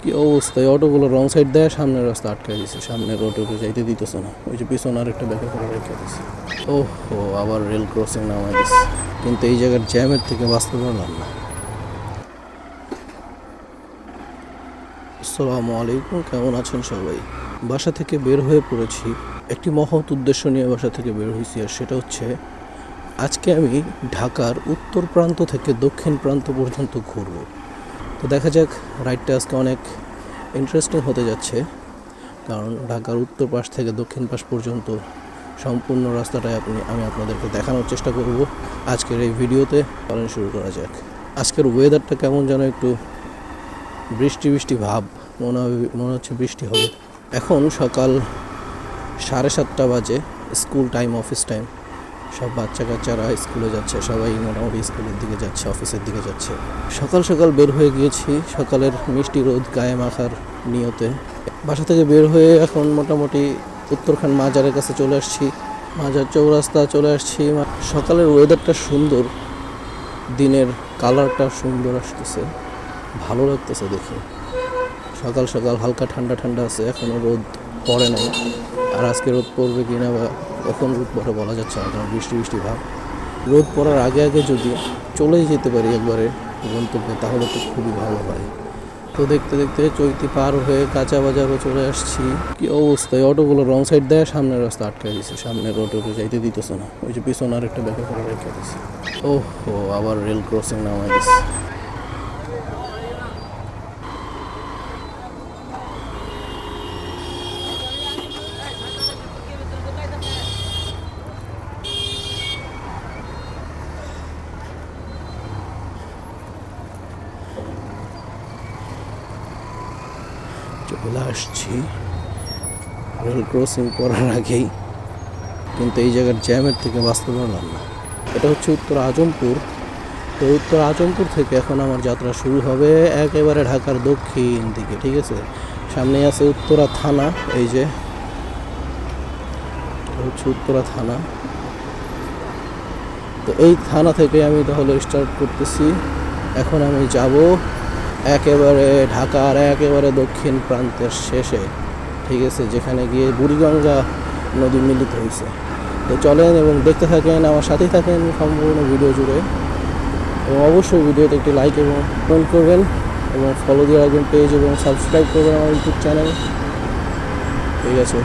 কি অবস্থা! এই অটোগুলো রং সাইড দেয়, সামনের রাস্তা আটকায় দিছে, সামনের অটোকে যাইতে দিতেছে না। ওই যে পিছনে আরেকটা ব্যাকে করে রেখে দিছে। ওহো, আবার রেল ক্রসিং নামাই দিছে, কিন্তু এই জায়গার জ্যামের থেকে বাঁচতে পারলাম না। আসসালামু আলাইকুম, কেমন আছেন সবাই? বাসা থেকে বের হয়ে পড়েছি, একটি মহৎ উদ্দেশ্য নিয়ে বাসা থেকে বের হয়েছি, আর সেটা হচ্ছে আজকে আমি ঢাকার উত্তর প্রান্ত থেকে দক্ষিণ প্রান্ত পর্যন্ত ঘুরব। তো দেখা যাক, রাইডটা আজকে অনেক ইন্টারেস্টিং হতে যাচ্ছে, কারণ ঢাকার উত্তর পাশ থেকে দক্ষিণ পাশ পর্যন্ত সম্পূর্ণ রাস্তাটাই আমি আপনাদেরকে দেখানোর চেষ্টা করব আজকের এই ভিডিওতে। পালন শুরু করা যাক। আজকের ওয়েদারটা কেমন যেন একটু বৃষ্টি বৃষ্টি ভাব, মনে হচ্ছে বৃষ্টি হবে। এখন সকাল 7:30 বাজে, স্কুল টাইম, অফিস টাইম। সব বাচ্চা কাচ্চারা স্কুলে যাচ্ছে, সবাই মোটামুটি স্কুলের দিকে যাচ্ছে, অফিসের দিকে যাচ্ছে। সকাল সকাল বের হয়ে গিয়েছি, সকালের মিষ্টি রোদ গায়ে মাখার নিয়তে। বাসা থেকে বের হয়ে এখন মোটামুটি উত্তরখান মাজারের কাছে চলে আসছি, মাজার চৌরাস্তা চলে আসছি। সকালের ওয়েদারটা সুন্দর, দিনের কালারটা সুন্দর আসতেছে, ভালো লাগতেছে দেখে। সকাল সকাল হালকা ঠান্ডা ঠান্ডা আছে, এখনও রোদ পড়ে নাই। আর আজকে রোদ পড়বে কিনা বা কখন রোদ পড়ে বলা যাচ্ছে না, কারণ বৃষ্টি বৃষ্টি ভাব। রোদ পড়ার আগে আগে যদি চলেই যেতে পারি একবারে গন্তব্যে, তাহলে তো খুবই ভালো হয়। তো দেখতে দেখতে চৈতি পার হয়ে কাঁচা বাজারও চলে আসছি। কি অবস্থা! এই অটোগুলো রং সাইড দেয়, সামনের রাস্তা আটকায় দিছে, সামনের অটোকে যাইতে দিতেছে না। ওই যে পিছনে আরেকটা ব্যাকে করে রেখে দিছে। ওহো, আবার রেল ক্রসিং নামাই দিছে। চলে আসছি রেল ক্রসিং করার আগেই, কিন্তু এই জায়গার জ্যামের থেকে বাঁচতে পারলাম না। এটা হচ্ছে উত্তর আজমপুর। তো উত্তর আজমপুর থেকে এখন আমার যাত্রা শুরু হবে একেবারে ঢাকার দক্ষিণ দিকে, ঠিক আছে? সামনে আছে উত্তরা থানা, এই যে হচ্ছে উত্তরা থানা। তো এই থানা থেকে আমি তাহলে স্টার্ট করতেছি। এখন আমি যাব একেবারে ঢাকার একেবারে দক্ষিণ প্রান্তের শেষে, ঠিক আছে, যেখানে গিয়ে বুড়িগঙ্গা নদী মিলিত হয়েছে। তো চলেন এবং দেখতে থাকেন, আমার সাথেই থাকেন সম্পূর্ণ ভিডিও জুড়ে। এবং অবশ্যই ভিডিওতে একটি লাইক এবং কমেন্ট করবেন, এবং ফলো দিয়ে রাখবেন পেজ, এবং সাবস্ক্রাইব করবেন আমার ইউটিউব চ্যানেল, ঠিক আছে?